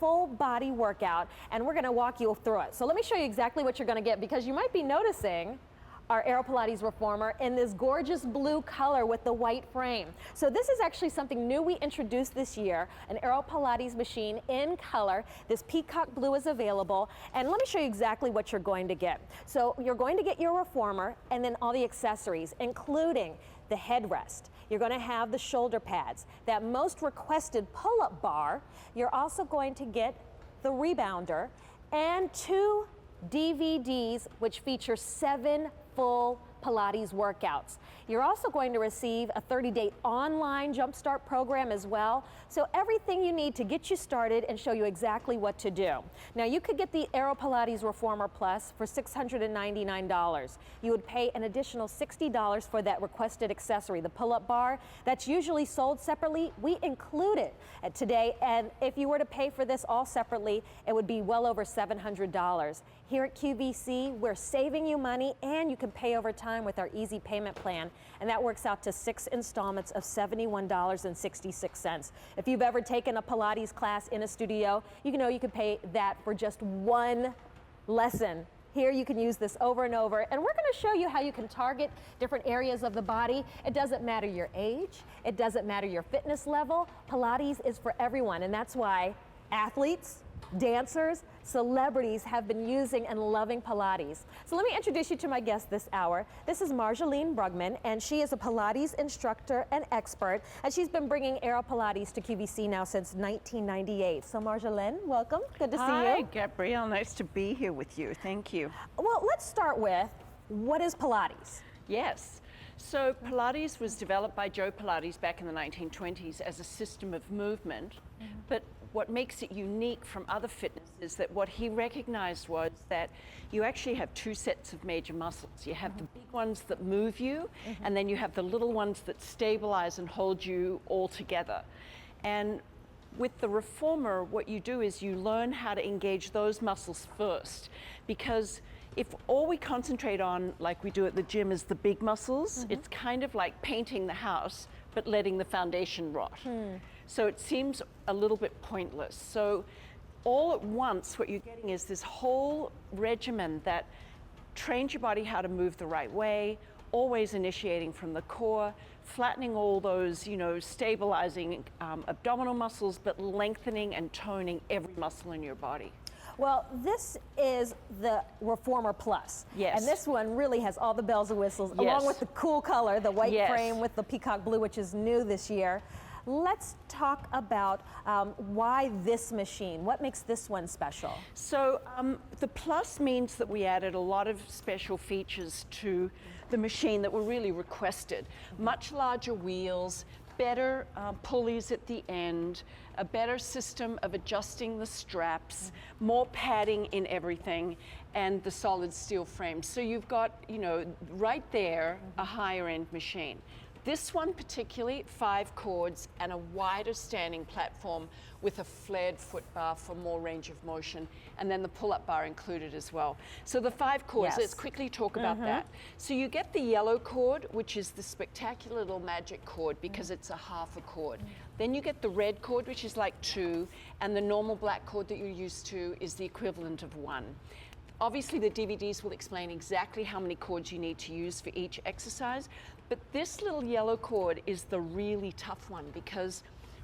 full body workout, and we're gonna walk you through it. So let me show you exactly what you're gonna get, because you might be noticing our AeroPilates reformer in this gorgeous blue color with the white frame. So this is actually something new we introduced this year, an AeroPilates machine in color. This peacock blue is available, and let me show you exactly what you're going to get. So you're going to get your reformer and then all the accessories, including the headrest. You're going to have the shoulder pads, that most requested pull-up bar. You're also going to get the Rebounder and 2 DVDs, which feature 7 full Pilates workouts. You're also going to receive a 30-day online jumpstart program as well. So everything you need to get you started and show you exactly what to do. Now you could get the AeroPilates Reformer Plus for $699. You would pay an additional $60 for that requested accessory, the pull-up bar. That's usually sold separately. We include it today, and if you were to pay for this all separately, it would be well over $700. Here at QVC, we're saving you money, and you can pay over time with our easy payment plan, and that works out to 6 installments of $71.66. If you've ever taken a Pilates class in a studio, you know you can pay that for just 1 lesson. Here you can use this over and over, and we're going to show you how you can target different areas of the body. It doesn't matter your age, it doesn't matter your fitness level. Pilates is for everyone, and that's why athletes, dancers, celebrities have been using and loving Pilates. So let me introduce you to my guest this hour. This is Marjolaine Brugman, and she is a Pilates instructor and expert, and she's been bringing AeroPilates to QVC now since 1998. So Marjolaine, welcome. Good to see you. Hi, Gabrielle. Nice to be here with you. Thank you. Well, let's start with, what is Pilates? Yes. So Pilates was developed by Joe Pilates back in the 1920s as a system of movement, but what makes it unique from other fitness is that what he recognized was that you actually have 2 sets of major muscles. You have the big ones that move you, and then you have the little ones that stabilize and hold you all together. And with the reformer, what you do is you learn how to engage those muscles first, because if all we concentrate on, like we do at the gym, is the big muscles, it's kind of like painting the house, but letting the foundation rot. So it seems a little bit pointless. So all at once, what you're getting is this whole regimen that trains your body how to move the right way, always initiating from the core, flattening all those, stabilizing abdominal muscles, but lengthening and toning every muscle in your body. Well, this is the Reformer Plus. Yes. And this one really has all the bells and whistles, Yes. along with the cool color, the white Yes. frame with the peacock blue, which is new this year. Let's talk about why this machine. What makes this one special? So the Plus means that we added a lot of special features to the machine that were really requested. Much larger wheels, better pulleys at the end, a better system of adjusting the straps, more padding in everything, and the solid steel frame. So you've got, right there, a higher end machine. This one particularly, 5 chords and a wider standing platform with a flared foot bar for more range of motion, and then the pull-up bar included as well. So the 5 chords, Yes. let's quickly talk about that. So you get the yellow chord, which is the spectacular little magic chord because it's a half a chord. Then you get the red chord, which is like 2, and the normal black chord that you're used to is the equivalent of 1. Obviously, the DVDs will explain exactly how many chords you need to use for each exercise, but this little yellow chord is the really tough one, because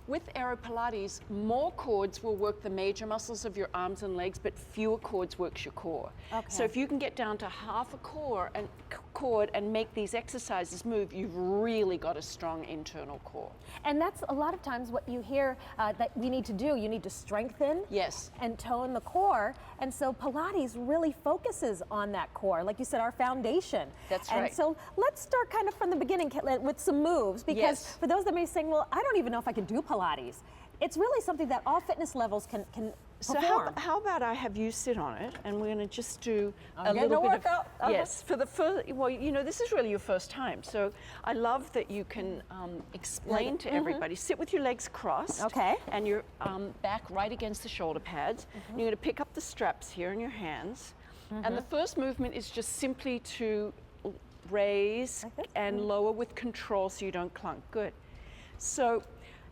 with AeroPilates, more chords will work the major muscles of your arms and legs, but fewer chords works your core. Okay. So if you can get down to half a chord and make these exercises move, you've really got a strong internal core. And that's a lot of times what you hear that we need to do. You need to strengthen Yes. and tone the core. And so Pilates really focuses on that core, like you said, our foundation. That's and right. So let's start kind of from the beginning with some moves, because Yes. for those that may be saying, well, I don't even know if I can do Pilates. It's really something that all fitness levels can So perform. how about I have you sit on it, and we're going to just do a getting little a bit workout. of yes for the first. Well, this is really your first time, so I love that you can explain to everybody. Sit with your legs crossed, Okay. and your back right against the shoulder pads. And you're going to pick up the straps here in your hands, and the first movement is just simply to raise Like this? and lower with control, so you don't clunk. Good. So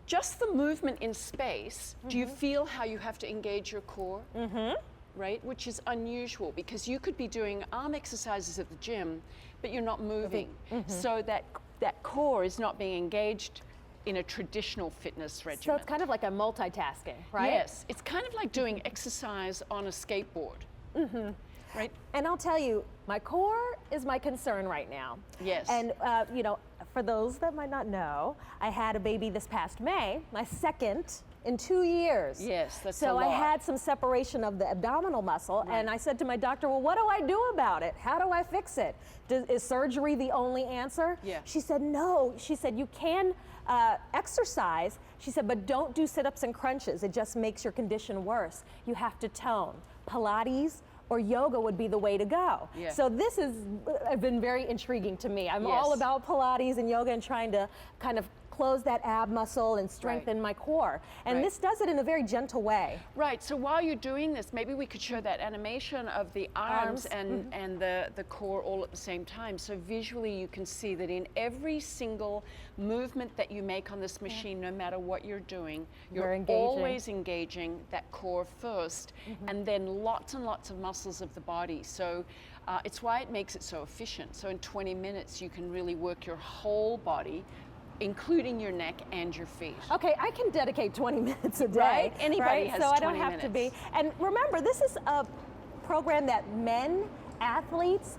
just the movement in space, do you feel how you have to engage your core? Right, which is unusual because you could be doing arm exercises at the gym, but you're not moving. So that core is not being engaged in a traditional fitness regimen. So it's kind of like a multitasking, right? Yes, it's kind of like doing exercise on a skateboard. Right? And I'll tell you, my core is my concern right now. Yes. And, you know, for those that might not know, I had a baby this past May, my second in 2 years. Yes, that's a So lot. I had some separation of the abdominal muscle, and I said to my doctor, well, what do I do about it? How do I fix it? Is surgery the only answer? Yeah. She said, no. She said, you can exercise. She said, but don't do sit-ups and crunches. It just makes your condition worse. You have to tone. Pilates or yoga would be the way to go. Yeah. So this has been very intriguing to me. I'm all about Pilates and yoga and trying to kind of close that ab muscle and strengthen my core. And this does it in a very gentle way. Right, so while you're doing this, maybe we could show that animation of the arms and the core all at the same time. So visually you can see that in every single movement that you make on this machine, no matter what you're doing, you're always engaging that core first, and then lots and lots of muscles of the body. So it's why it makes it so efficient. So in 20 minutes you can really work your whole body, including your neck and your feet. Okay, I can dedicate 20 minutes a day. Right, anybody has 20 minutes. So I don't have to be. And remember, this is a program that men, athletes,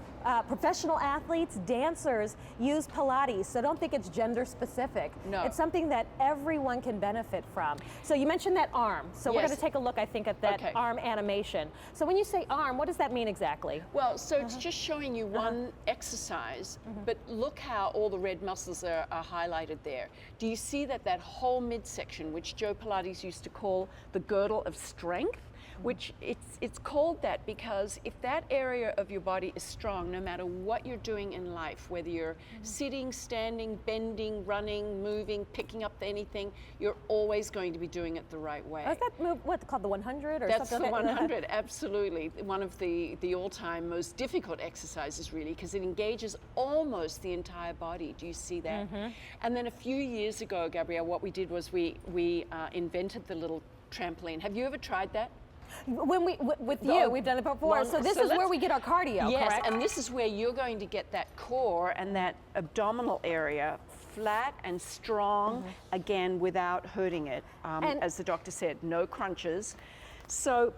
professional athletes, dancers use Pilates. So don't think it's gender specific. No. It's something that everyone can benefit from. So you mentioned that arm. So we're Yes. going to take a look, I think, at that arm animation. So when you say arm, what does that mean exactly? Well, so it's just showing you one exercise, but look how all the red muscles are highlighted there. Do you see that whole midsection, which Joe Pilates used to call the girdle of strength? Which it's called that because if that area of your body is strong, no matter what you're doing in life, whether you're sitting, standing, bending, running, moving, picking up anything, you're always going to be doing it the right way. Is that move, what's called the 100 or That's something? the 100, absolutely. One of the all-time most difficult exercises, really, because it engages almost the entire body. Do you see that? And then a few years ago, Gabrielle, what we did was we invented the little trampoline. Have you ever tried that? When with you, we've done it before. So this is where we get our cardio, yes, correct? and this is where you're going to get that core and that abdominal area flat and strong, again, without hurting it. As the doctor said, no crunches. So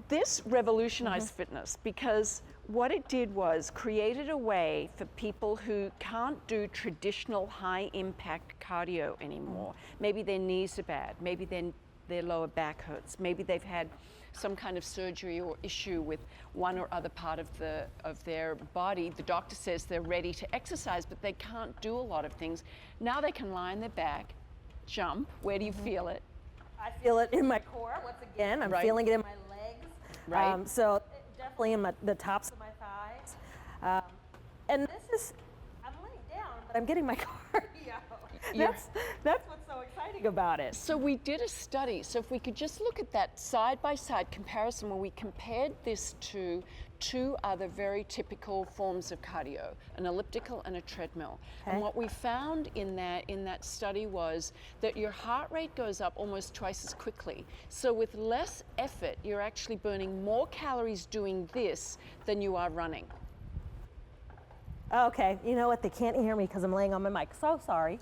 this revolutionized fitness because what it did was created a way for people who can't do traditional high-impact cardio anymore. Maybe their knees are bad, maybe their lower back hurts, maybe they've had some kind of surgery or issue with one or other part of their body. The doctor says they're ready to exercise, but they can't do a lot of things. Now they can lie on their back, jump. Where do you feel it? I feel it in my core, once again. I'm feeling it in my legs. Right. So definitely in the tops of my thighs. And this is, I'm laying down, but I'm getting my cardio. That's what's so exciting about it. So we did a study. So if we could just look at that side-by-side comparison where we compared this to two other very typical forms of cardio, an elliptical and a treadmill. And what we found in that study was that your heart rate goes up almost twice as quickly. So with less effort, you're actually burning more calories doing this than you are running. Okay, you know what? They can't hear me because I'm laying on my mic. So sorry.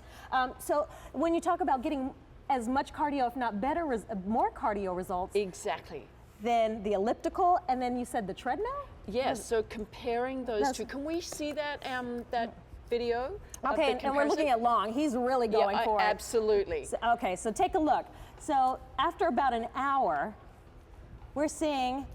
So when you talk about getting as much cardio, if not better, more cardio results. Exactly. Than the elliptical, and then you said the treadmill? Yes, so comparing those two. Can we see that that video? Okay, and we're looking at Long. He's really going for it. Absolutely. So, okay, so take a look. So after about an hour, we're seeing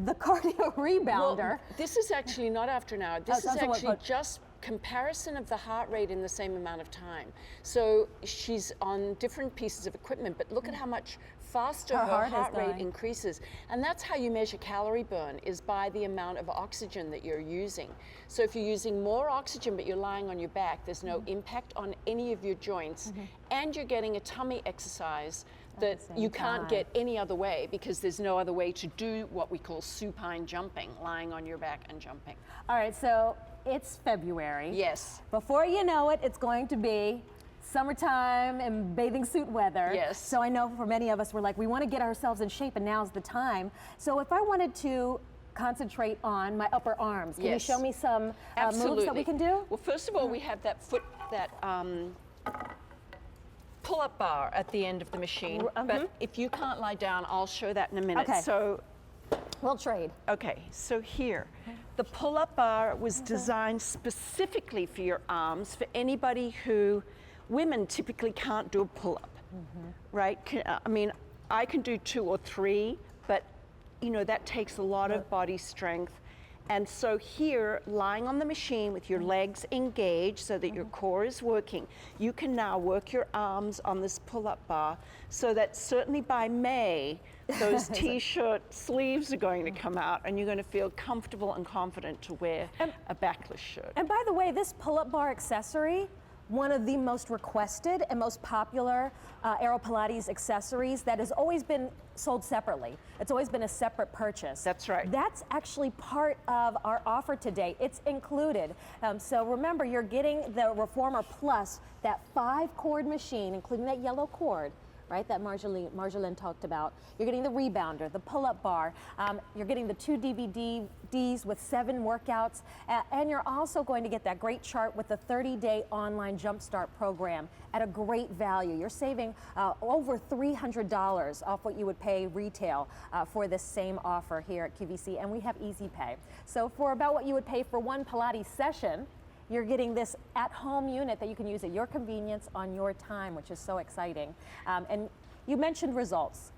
the cardio rebounder. Well, this is actually not after an hour. This is actually just comparison of the heart rate in the same amount of time. So she's on different pieces of equipment, but look at how much faster her heart rate increases. And that's how you measure calorie burn, is by the amount of oxygen that you're using. So if you're using more oxygen but you're lying on your back, there's no impact on any of your joints, and you're getting a tummy exercise that you can't get any other way, because there's no other way to do what we call supine jumping, lying on your back and jumping. All right, so it's February. Yes. Before you know it, it's going to be summertime and bathing suit weather. Yes. So I know for many of us, we're like, we want to get ourselves in shape and now's the time. So if I wanted to concentrate on my upper arms, can you Yes. show me some moves that we can do? Well, first of all, we have that pull-up bar at the end of the machine. But if you can't lie down, I'll show that in a minute. Okay. So, We'll trade. okay, so here, the pull-up bar was designed specifically for your arms, for anybody who, women typically can't do a pull-up, right? I mean, I can do 2 or 3, but you know, that takes a lot of body strength. And so here, lying on the machine with your legs engaged so that your core is working, you can now work your arms on this pull-up bar so that certainly by May, those t-shirt sleeves are going to come out and you're going to feel comfortable and confident to wear a backless shirt. And by the way, this pull-up bar accessory, one of the most requested and most popular AeroPilates accessories that has always been sold separately. It's always been a separate purchase. That's right. That's actually part of our offer today. It's included. So remember, you're getting the Reformer Plus, that 5-cord machine, including that yellow cord, right, that Marjolaine talked about. You're getting the Rebounder, the pull-up bar. You're getting the 2 DVDs with 7 workouts. And you're also going to get that great chart with the 30-day online Jumpstart program at a great value. You're saving over $300 off what you would pay retail for this same offer here at QVC. And we have Easy Pay. So for about what you would pay for one Pilates session, you're getting this at-home unit that you can use at your convenience on your time, which is so exciting. And you mentioned results.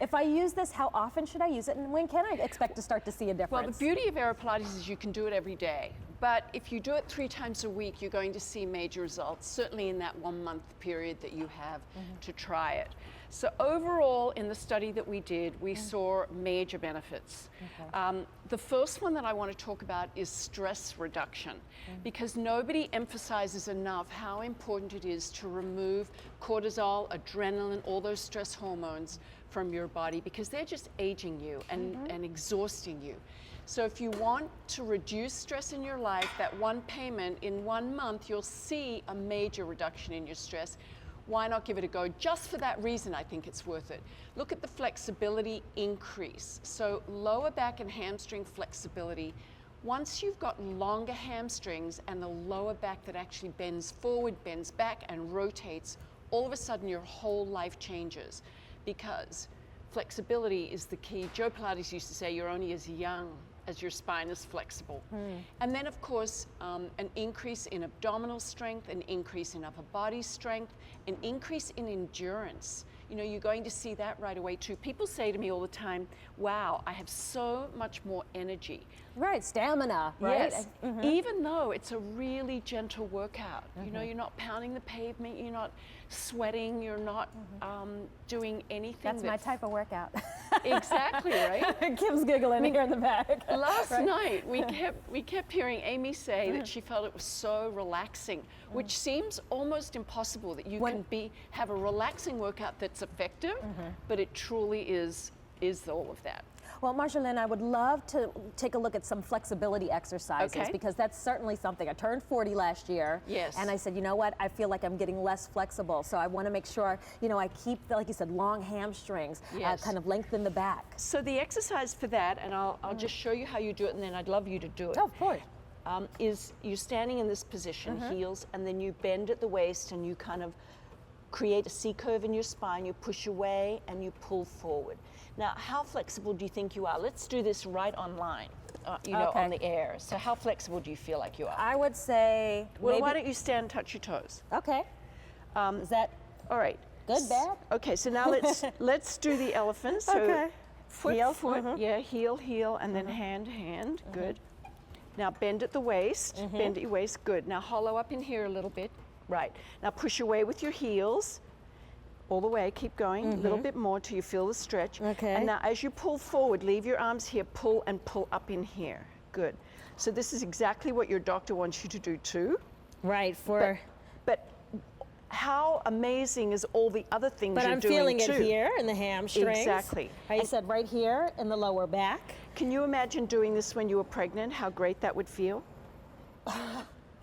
If I use this, how often should I use it, and when can I expect to start to see a difference? Well, the beauty of AeroPilates is you can do it every day. But if you do it 3 times a week, you're going to see major results, certainly in that 1-month period that you have to try it. So overall, in the study that we did, we saw major benefits. The first one that I want to talk about is stress reduction, because nobody emphasizes enough how important it is to remove cortisol, adrenaline, all those stress hormones from your body, because they're just aging you and exhausting you. So if you want to reduce stress in your life, that one payment in 1 month, you'll see a major reduction in your stress. Why not give it a go? Just for that reason, I think it's worth it. Look at the flexibility increase. So lower back and hamstring flexibility. Once you've got longer hamstrings and the lower back that actually bends forward, bends back, and rotates, all of a sudden your whole life changes, because flexibility is the key. Joe Pilates used to say you're only as young as your spine is flexible. And then, of course, an increase in abdominal strength, an increase in upper body strength, an increase in endurance. You know, you're going to see that right away too. People say to me all the time, wow, I have so much more energy. Right, stamina, right? Yes, even though it's a really gentle workout. You know, you're not pounding the pavement, you're not sweating, you're not doing anything. That's my type of workout. Exactly, right? Kim's giggling here in the back. Last night we kept hearing Amy say that she felt it was so relaxing, which seems almost impossible that you can have a relaxing workout that's effective, but it truly is all of that. Well, Marjolaine, I would love to take a look at some flexibility exercises, because that's certainly something. I turned 40 last year, and I said, you know what, I feel like I'm getting less flexible, so I want to make sure, you know, I keep, like you said, long hamstrings, kind of lengthen the back. So the exercise for that, and I'll just show you how you do it, and then I'd love you to do it. Oh, of course. Is you're standing in this position, heels, and then you bend at the waist and you kind of create a C curve in your spine, you push away and you pull forward. Now, how flexible do you think you are? Let's do this right online, you know, on the air. So how flexible do you feel like you are? I would say well, why don't you stand and touch your toes? Okay. Is that all right? Good, bad? Okay, so now let's do the elephant. So foot, heel, foot, heel, heel, and then hand, hand. Good. Now bend at the waist, bend at your waist, good. Now hollow up in here a little bit, right. Now push away with your heels, all the way, keep going, a little bit more till you feel the stretch. Okay. And now as you pull forward, leave your arms here, pull and pull up in here, good. So this is exactly what your doctor wants you to do too. Right, But how amazing is all the other things but you're I'm doing feeling too. it here in the hamstrings. Exactly. You said right here in the lower back. Can you imagine doing this when you were pregnant, how great that would feel?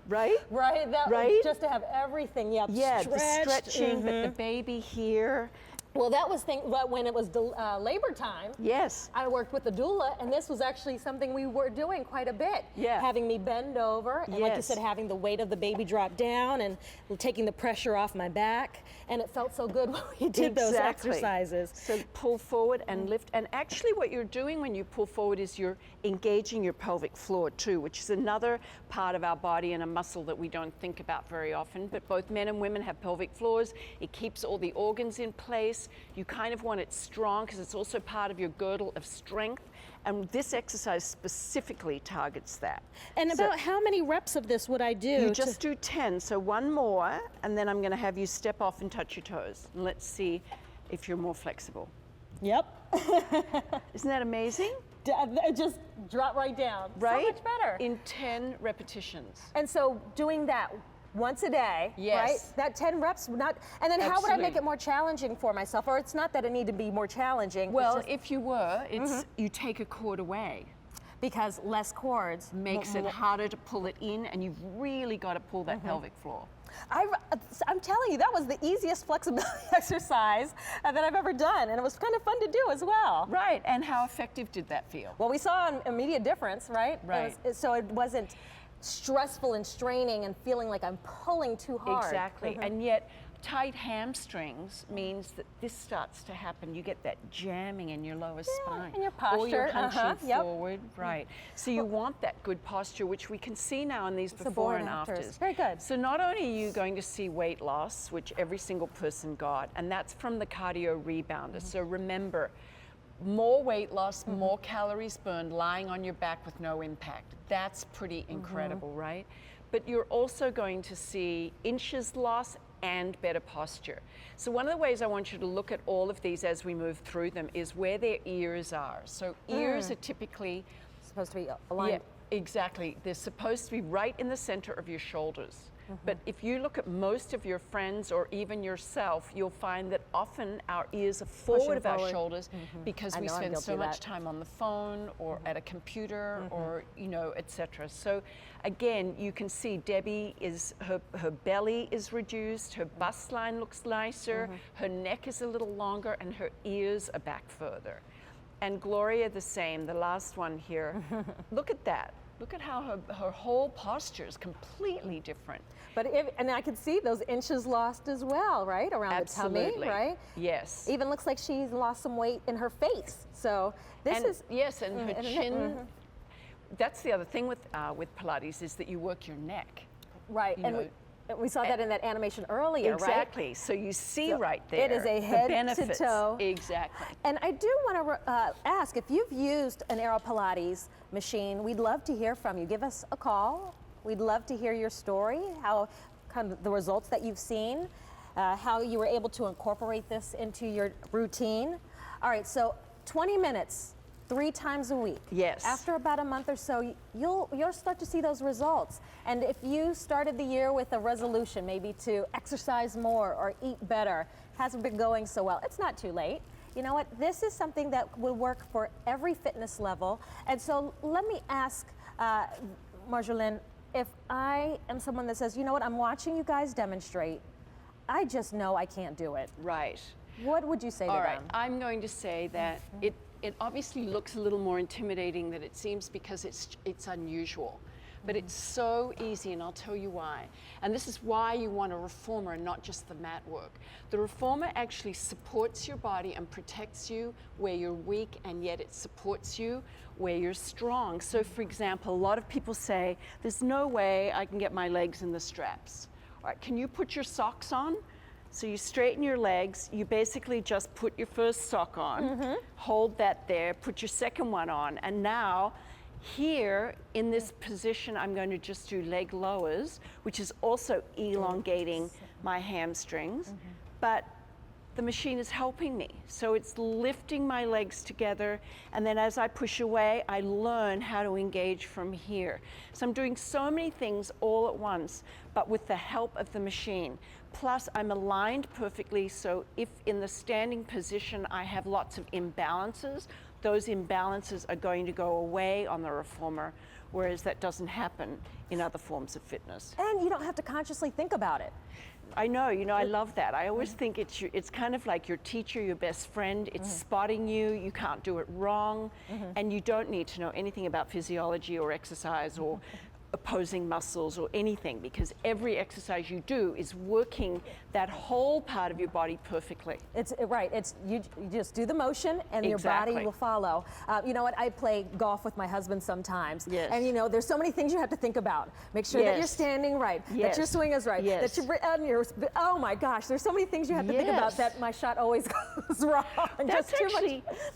right? Right, that Right? just to have everything, Yeah, the stretched. stretching, but the baby here. Well, that was when it was labor time. Yes. I worked with the doula, and this was actually something we were doing quite a bit. Yeah. Having me bend over, and like you Yes. said, having the weight of the baby drop down and taking the pressure off my back. And it felt so good when we did those Exactly. exercises. So pull forward and lift. And actually what you're doing when you pull forward is you're engaging your pelvic floor too, which is another part of our body and a muscle that we don't think about very often. But both men and women have pelvic floors. It keeps all the organs in place. You kind of want it strong because it's also part of your girdle of strength. And this exercise specifically targets that. And So- about how many reps of this would I do? You just do 10, so one more, and then I'm going to have you step off and touch your toes. And let's see if you're more flexible. Yep. Isn't that amazing? It just dropped right down. Right? So much better. In 10 repetitions. And so doing that once a day, Yes. right? That 10 reps, not, and then how would I make Absolutely. it more challenging for myself? Or it's not that it need to be more challenging. Well, it's just if you were, it's you take a cord away. because less cords Makes it harder to pull it in, and you've really got to pull that pelvic floor. I'm telling you, that was the easiest flexibility exercise that I've ever done, and it was kind of fun to do as well. Right, and how effective did that feel? Well, we saw an immediate difference, right? Right. So it wasn't stressful and straining and feeling like I'm pulling too hard. Exactly, and yet tight hamstrings means that this starts to happen. You get that jamming in your lower spine. and your Or you're posture, hunching yep. forward, right. So you want that good posture, which we can see now in these before before and and afters. afters. Very good. So not only are you going to see weight loss, which every single person got, and that's from the cardio rebounder. So remember, more weight loss, more calories burned lying on your back with no impact. That's pretty incredible, right? But you're also going to see inches loss and better posture. So one of the ways I want you to look at all of these as we move through them is where their ears are. So ears are typically, Supposed to be aligned. yeah, exactly. They're supposed to be right in the center of your shoulders. But if you look at most of your friends or even yourself, you'll find that often our ears are forward of our forward. shoulders because I we know I'm spend guilty so of much that. time on the phone or at a computer or, you know, etc. So again, you can see Debbie is, her belly is reduced, her bust line looks nicer, her neck is a little longer, and her ears are back further. And Gloria the same, the last one here. Look at that. Look at how her whole posture is completely different. But and I could see those inches lost as well, right? Around Absolutely. the tummy, right? Yes. Even looks like she's lost some weight in her face. So this And is yes, and her and her neck, chin. That's the other thing with Pilates is that you work your neck. right. you And know, we saw that in that animation earlier, right? Exactly. So you see So right there. it is a the head to benefits. toe. Exactly. And I do want to ask, if you've used an AeroPilates machine, we'd love to hear from you. Give us a call. We'd love to hear your story, how kind of the results that you've seen, how you were able to incorporate this into your routine. All right, so 20 minutes, 3 times a week. Yes. After about a month or so, you'll start to see those results. And if you started the year with a resolution, maybe to exercise more or eat better, hasn't been going so well, it's not too late. You know what? This is something that will work for every fitness level. And so let me ask, Marjolaine, if I am someone that says, you know what, I'm watching you guys demonstrate, I just know I can't do it. Right. What would you say to All right. them? I'm going to say that it obviously looks a little more intimidating than it seems because it's unusual. But it's so easy, and I'll tell you why. And this is why you want a reformer and not just the mat work. The reformer actually supports your body and protects you where you're weak, and yet it supports you where you're strong. So for example, a lot of people say, there's no way I can get my legs in the straps. All right, can you put your socks on? So you straighten your legs, you basically just put your first sock on, hold that there, put your second one on, and now here in this position I'm going to just do leg lowers, which is also elongating my hamstrings, but the machine is helping me. So it's lifting my legs together, and then as I push away, I learn how to engage from here. So I'm doing so many things all at once, but with the help of the machine. Plus, I'm aligned perfectly, so if in the standing position I have lots of imbalances, those imbalances are going to go away on the reformer, whereas that doesn't happen in other forms of fitness. And you don't have to consciously think about it. I know, I love that. I always think it's kind of like your teacher, your best friend. It's spotting you. You can't do it wrong, and you don't need to know anything about physiology or exercise or opposing muscles or anything, because every exercise you do is working that whole part of your body perfectly. It's right. It's you just do the motion and your body will follow. You know what? I play golf with my husband sometimes, and there's so many things you have to think about. Make sure that you're standing right, that your swing is right, that you're oh my gosh, there's so many things you have to think about that my shot always goes wrong. That's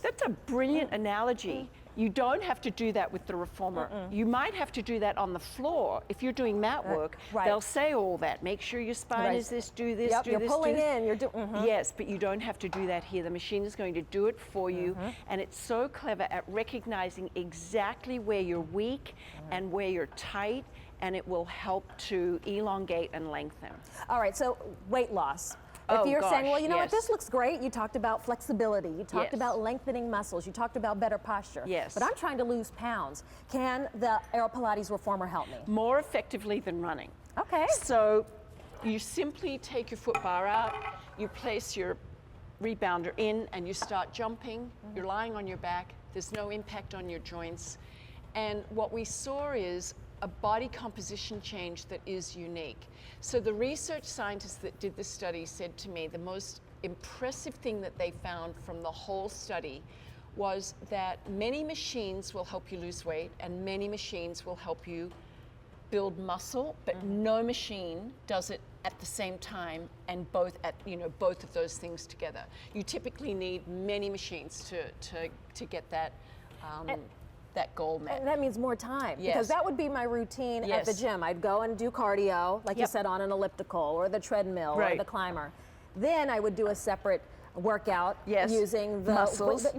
that's a brilliant analogy. You don't have to do that with the reformer. You might have to do that on the floor. If you're doing mat work, they'll say all that. Make sure your spine is this, do this, do you're this. Pulling in, you're Yes, but you don't have to do that here. The machine is going to do it for you, and it's so clever at recognizing exactly where you're weak and where you're tight, and it will help to elongate and lengthen. All right, so weight loss. If you're saying, well, you know what, this looks great. You talked about flexibility. You talked about lengthening muscles. You talked about better posture. Yes. But I'm trying to lose pounds. Can the AeroPilates reformer help me? More effectively than running. Okay. So you simply take your foot bar out, you place your rebounder in, and you start jumping. You're lying on your back. There's no impact on your joints. And what we saw is a body composition change that is unique. So the research scientists that did the study said to me the most impressive thing that they found from the whole study was that many machines will help you lose weight and many machines will help you build muscle, but no machine does it at the same time and both of those things together. You typically need many machines to get that that goal met. And that means more time, because that would be my routine at the gym. I'd go and do cardio, like you said, on an elliptical or the treadmill or the climber. Then I would do a separate workout using the muscles. And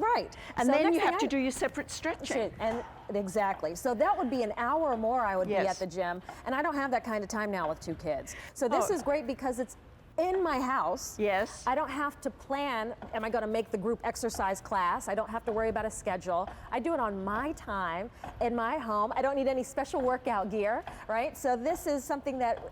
so then you have to do your separate stretching. And exactly. So that would be an hour or more I would be at the gym. And I don't have that kind of time now with 2 kids. So this is great because it's in my house. Yes. I don't have to plan, am I going to make the group exercise class? I don't have to worry about a schedule. I do it on my time, in my home. I don't need any special workout gear, right? So this is something that,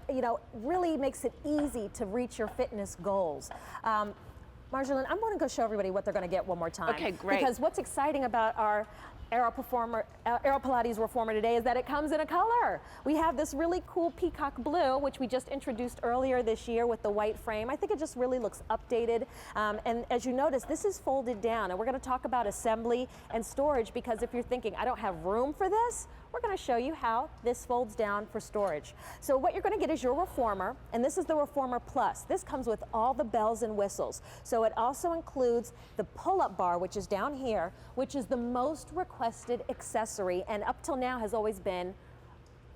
really makes it easy to reach your fitness goals. Marjolaine, I'm going to go show everybody what they're going to get one more time. Okay, great. Because what's exciting about our AeroPilates reformer today is that it comes in a color. We have this really cool peacock blue, which we just introduced earlier this year with the white frame. I think it just really looks updated. And as you notice, this is folded down. And we're going to talk about assembly and storage, because if you're thinking, I don't have room for this, we're going to show you how this folds down for storage. So what you're going to get is your reformer, and this is the Reformer Plus. This comes with all the bells and whistles. So it also includes the pull-up bar, which is down here, which is the most requested accessory, and up till now has always been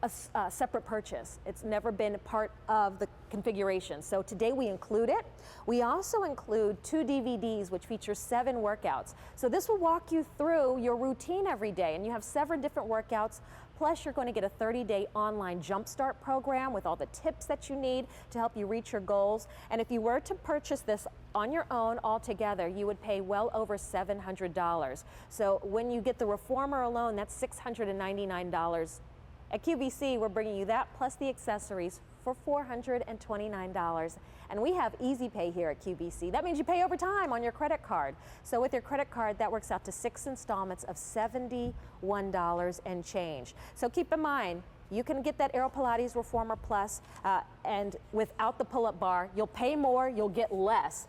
a separate purchase. It's never been part of the configuration. So today we include it. We also include 2 DVDs which feature 7 workouts. So this will walk you through your routine every day, and you have 7 different workouts. Plus you're going to get a 30-day online jumpstart program with all the tips that you need to help you reach your goals. And if you were to purchase this on your own altogether, you would pay well over $700. So when you get the reformer alone, that's $699. At QVC, we're bringing you that plus the accessories for $429. And we have Easy Pay here at QVC. That means you pay over time on your credit card. So with your credit card, that works out to 6 installments of $71 and change. So keep in mind, you can get that AeroPilates Reformer Plus, and without the pull-up bar, you'll pay more, you'll get less.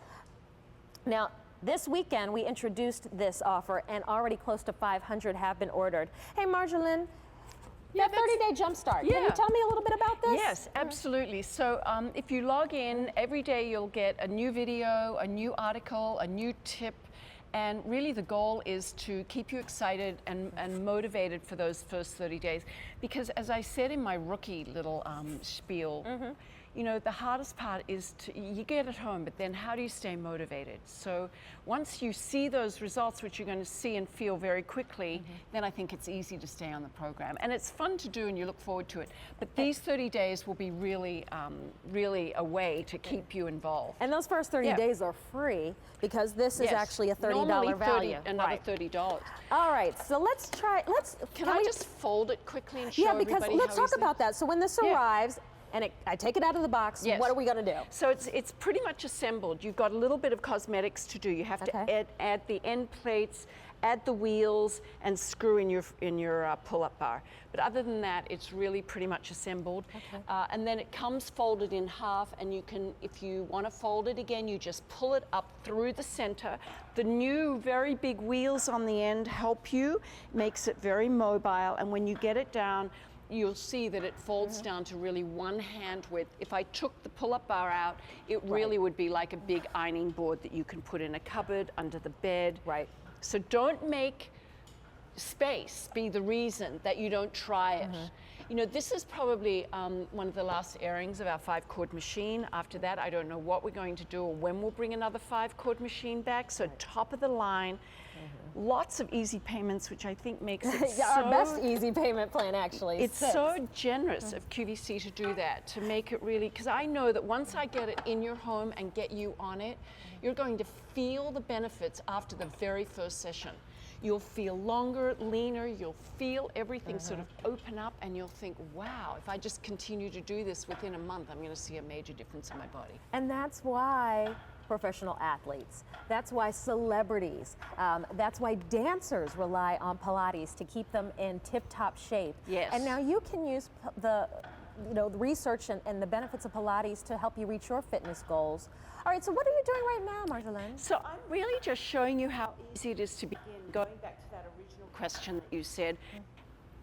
Now, this weekend, we introduced this offer, and already close to 500 have been ordered. Hey, Marjolaine, that 30-day jumpstart. Can you tell me a little bit about this? Yes, absolutely. So if you log in, every day you'll get a new video, a new article, a new tip, and really the goal is to keep you excited and motivated for those first 30 days. Because as I said in my rookie little spiel, you know, the hardest part is you get it home, but then how do you stay motivated? So once you see those results, which you're going to see and feel very quickly, then I think it's easy to stay on the program. And it's fun to do and you look forward to it. But these 30 days will be really, really a way to keep you involved. And those first 30 days are free because this is actually a $30 Normally value. Another $30. All right, so let's try, Can I just fold it quickly and show Yeah, because everybody let's how talk easy? about that. So when this arrives, and I take it out of the box, what are we going to do? So it's pretty much assembled. You've got a little bit of cosmetics to do. You have to add the end plates, add the wheels, and screw in your pull-up bar. But other than that, it's really pretty much assembled. And then it comes folded in half, and you can, if you want to fold it again, you just pull it up through the center. The new very big wheels on the end help you, makes it very mobile, and when you get it down, you'll see that it folds down to really one hand width. If I took the pull-up bar out, it really would be like a big ironing board that you can put in a cupboard, under the bed. Right. So don't make space be the reason that you don't try it. You know, this is probably one of the last airings of our 5-cord machine. After that, I don't know what we're going to do or when we'll bring another 5-cord machine back. So top of the line, lots of easy payments, which I think makes it our best easy payment plan, actually. It's so generous of QVC to do that, to make it really, because I know that once I get it in your home and get you on it, you're going to feel the benefits after the very first session. You'll feel longer, leaner, you'll feel everything sort of open up, and you'll think, wow, if I just continue to do this within a month, I'm going to see a major difference in my body. And that's why professional athletes, that's why celebrities, that's why dancers rely on Pilates to keep them in tip-top shape. Yes. And now you can use the the research and the benefits of Pilates to help you reach your fitness goals. All right, so what are you doing right now, Marjolaine? So I'm really just showing you how easy it is to begin, going back to that original question that you said,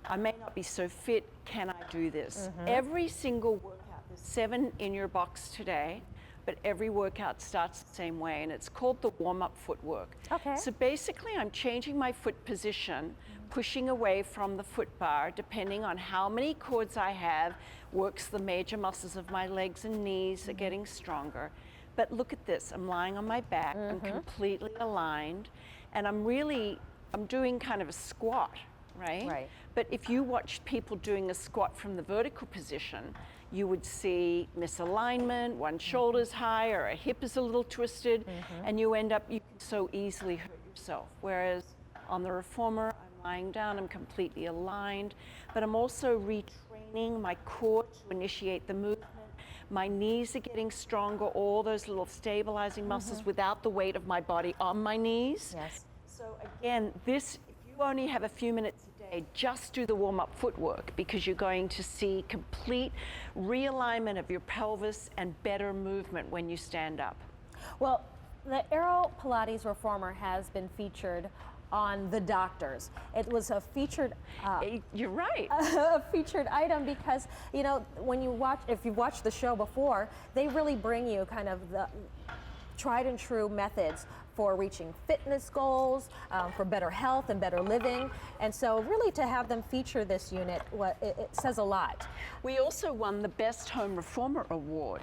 I may not be so fit, can I do this? Every single workout, there's 7 in your box today, but every workout starts the same way, and it's called the warm-up footwork. Okay. So basically, I'm changing my foot position, pushing away from the foot bar, depending on how many cords I have, works the major muscles of my legs and knees are getting stronger. But look at this, I'm lying on my back, I'm completely aligned, and I'm doing kind of a squat, right? Right. But if you watch people doing a squat from the vertical position, you would see misalignment, one shoulder's high or a hip is a little twisted, and you end up, you can so easily hurt yourself. Whereas on the reformer, I'm lying down, I'm completely aligned, but I'm also retraining my core to initiate the movement. My knees are getting stronger, all those little stabilizing muscles without the weight of my body on my knees. Yes. So again, this, if you only have a few minutes a day, just do the warm-up footwork, because you're going to see complete realignment of your pelvis and better movement when you stand up. Well, the AeroPilates reformer has been featured on The Doctors. It was a featured You're right. a featured item because, you know, when you watch, if you've watched the show before, they really bring you kind of the tried and true methods for reaching fitness goals, for better health and better living. And so really to have them feature this unit, it says a lot. We also won the Best Home Reformer Award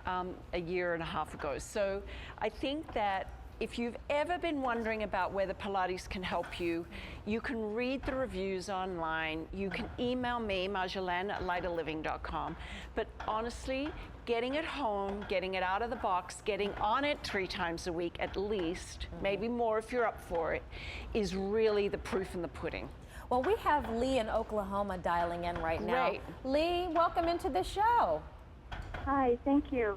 a year and a half ago. So I think that if you've ever been wondering about whether Pilates can help you, you can read the reviews online. You can email me, Marjolaine@lighterliving.com. But honestly, getting it home, getting it out of the box, getting on it 3 times a week at least, maybe more if you're up for it, is really the proof in the pudding. Well, we have Lee in Oklahoma dialing in right now. Great. Lee, welcome into the show. Hi, thank you.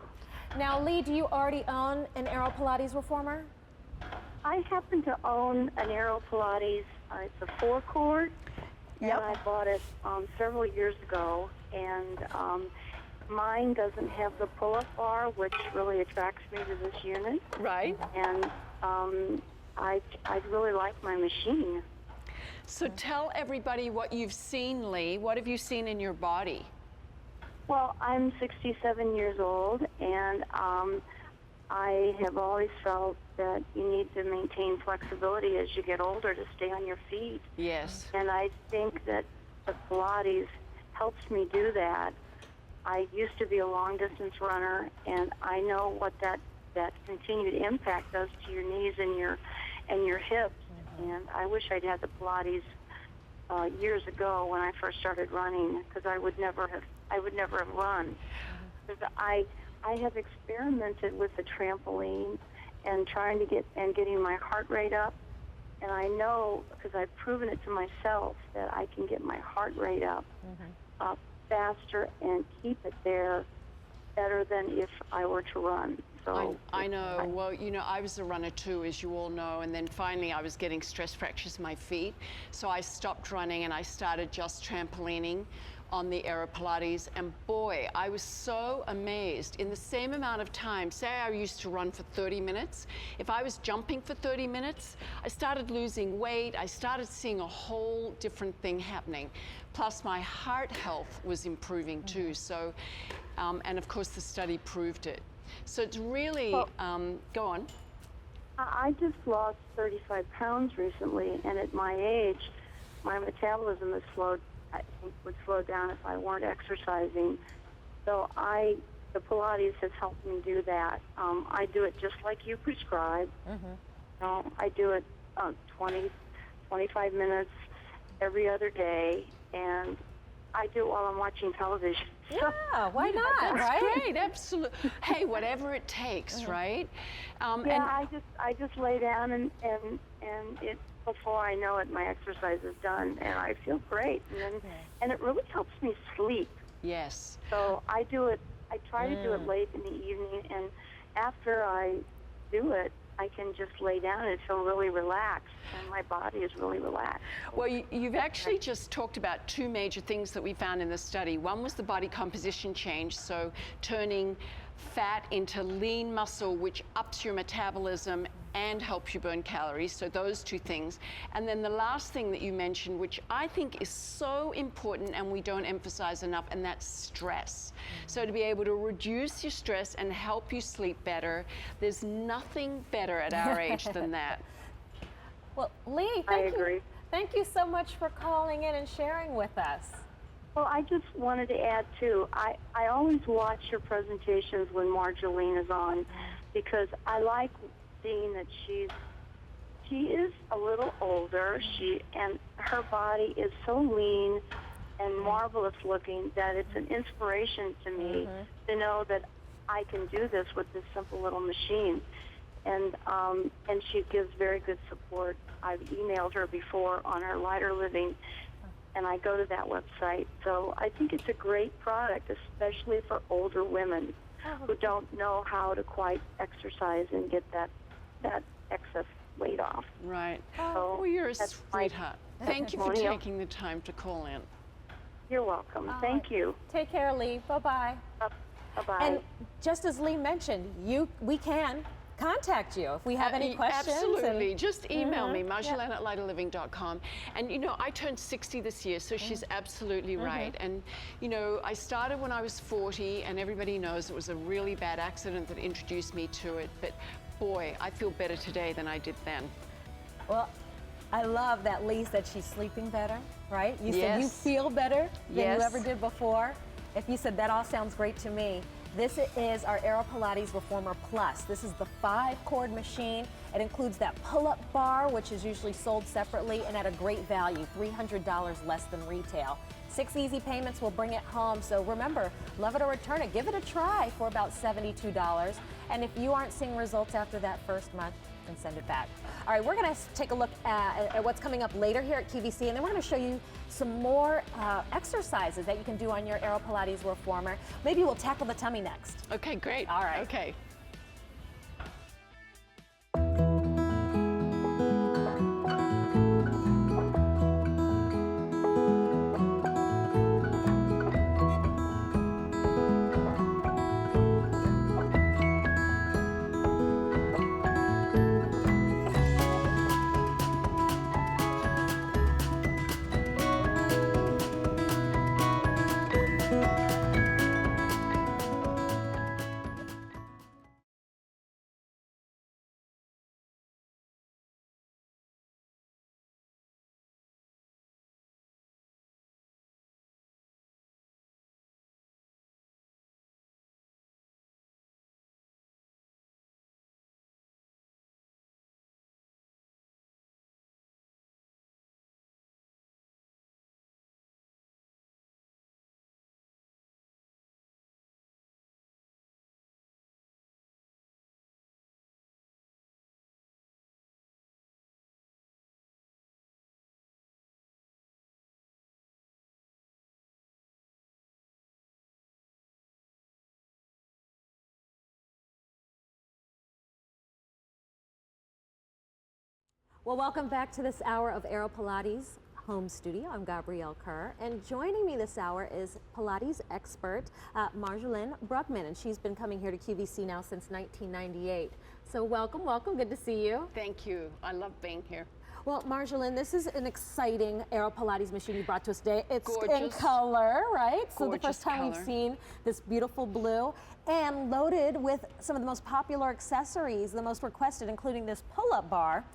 Now, Lee, do you already own an AeroPilates reformer? I happen to own an AeroPilates. It's a 4-cord, and I bought it several years ago. And mine doesn't have the pull-up bar, which really attracts me to this unit. Right. And I really like my machine. So tell everybody what you've seen, Lee. What have you seen in your body? Well, I'm 67 years old, and I have always felt that you need to maintain flexibility as you get older to stay on your feet. Yes. And I think that the Pilates helps me do that. I used to be a long-distance runner, and I know what that continued impact does to your knees and your hips. And I wish I'd had the Pilates years ago when I first started running, because I would never have run. Because I have experimented with the trampoline and trying to getting my heart rate up, and I know, because I've proven it to myself, that I can get my heart rate up faster and keep it there better than if I were to run. So I know. Well, you know, I was a runner too, as you all know, and then finally I was getting stress fractures in my feet. So I stopped running and I started just trampolining on the AeroPilates, and boy, I was so amazed. In the same amount of time, say I used to run for 30 minutes, if I was jumping for 30 minutes, I started losing weight, I started seeing a whole different thing happening. Plus my heart health was improving too, so, and of course the study proved it. So it's really, go on. I just lost 35 pounds recently, and at my age, my metabolism has slowed. I think would slow down if I weren't exercising. So the Pilates has helped me do that. I do it just like you prescribe. I do it 20, 25 minutes every other day, and I do it while I'm watching television. Yeah, why not, That's right? great, absolutely. Hey, whatever it takes, right? Yeah, I just lay down and it, before I know it, my exercise is done, and I feel great, and it really helps me sleep. Yes. So I do it. I try to do it late in the evening, and after I do it, I can just lay down and feel really relaxed, and my body is really relaxed. Well, you've actually just talked about two major things that we found in the study. One was the body composition change, so turning fat into lean muscle, which ups your metabolism and helps you burn calories, so those two things. And then the last thing that you mentioned, which I think is so important and we don't emphasize enough, and that's stress. So to be able to reduce your stress and help you sleep better, there's nothing better at our age than that. Well, Lee, thank you so much for calling in and sharing with us. Well, I just wanted to add, too, I always watch your presentations when Marjolaine is on, because I like seeing that she is a little older, and her body is so lean and marvelous looking that it's an inspiration to me to know that I can do this with this simple little machine. And she gives very good support. I've emailed her before on her Lighter Living, and I go to that website. So I think it's a great product, especially for older women who don't know how to quite exercise and get that excess weight off. Right. So well, you're a sweetheart. Thank you for taking the time to call in. You're welcome. Thank you. Take care, Lee. Bye-bye. Bye-bye. And just as Lee mentioned, we can contact you if we have any questions. Absolutely. Just email me, Marjolaine@lighterliving.com. And, you know, I turned 60 this year, so she's absolutely right. And, you know, I started when I was 40, and everybody knows it was a really bad accident that introduced me to it. But, boy, I feel better today than I did then. Well, I love that Lee said she's sleeping better, right? You said you feel better than you ever did before. If you said that all sounds great to me. This is our AeroPilates Reformer Plus. This is the 5-cord machine. It includes that pull-up bar, which is usually sold separately and at a great value, $300 less than retail. 6 easy payments will bring it home. So remember, love it or return it. Give it a try for about $72. And if you aren't seeing results after that first month, then send it back. All right, we're going to take a look at what's coming up later here at QVC, and then we're going to show you some more exercises that you can do on your AeroPilates Reformer. Maybe we'll tackle the tummy next. Okay, great. All right. Okay. Well, welcome back to this hour of AeroPilates Home Studio. I'm Gabrielle Kerr, and joining me this hour is Pilates expert Marjolaine Bruckman, and she's been coming here to QVC now since 1998. So welcome, good to see you. Thank you. I love being here. Well, Marjolaine, this is an exciting AeroPilates machine you brought to us today. It's in Gorgeous. color, right? So the Gorgeous first time color. we've seen this beautiful blue, and loaded with some of the most popular accessories, the most requested, including this pull-up bar.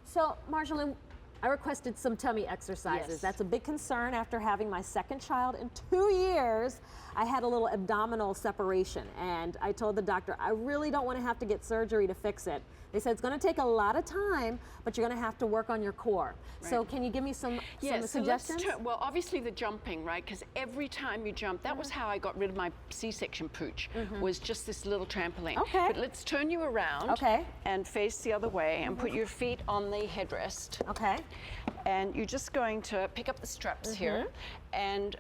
So, Marjolaine, I requested some tummy exercises. Yes. That's a big concern after having my second child in 2 years. I had a little abdominal separation, and I told the doctor, I really don't want to have to get surgery to fix it. They said it's going to take a lot of time, but you're going to have to work on your core. Right. So can you give me some Yes, so suggestions? well, obviously the jumping, right? Because every time you jump, that was how I got rid of my C-section pooch, was just this little trampoline. Okay. But let's turn you around Okay. and face the other way and put your feet on the headrest. Okay. And you're just going to pick up the straps here, and